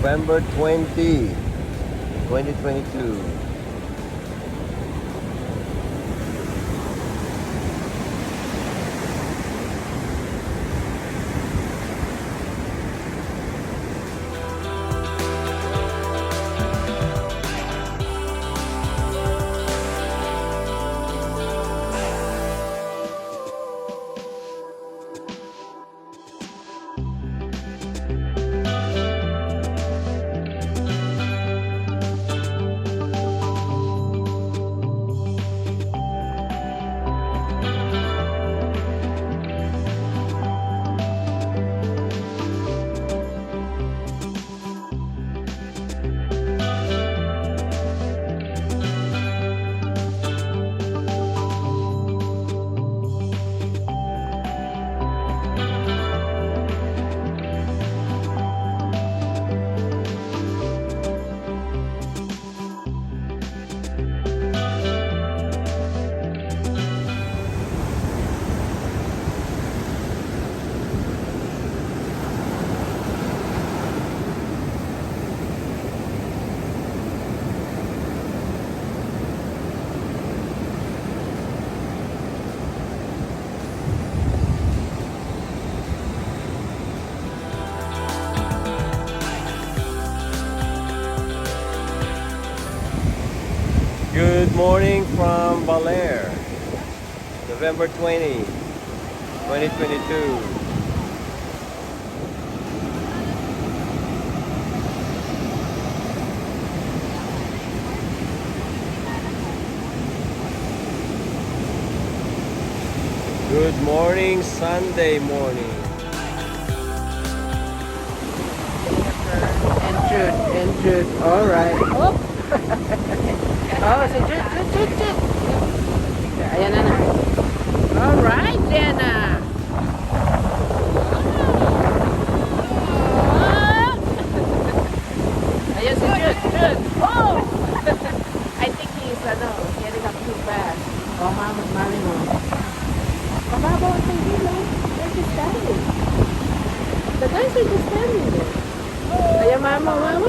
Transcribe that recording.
November 20, 2022. Good morning from Baler, November 20, 2022. Good morning, Sunday morning. And Jude. All right. Oh, si Jude. Ayan na. All right, Jenna. Ayan si Jude. Oh! I think he's getting up too fast. Oh, mama, mali mo. Mababaw ang hindi lang. They're just standing. The guys are just standing there. Ayan, mama.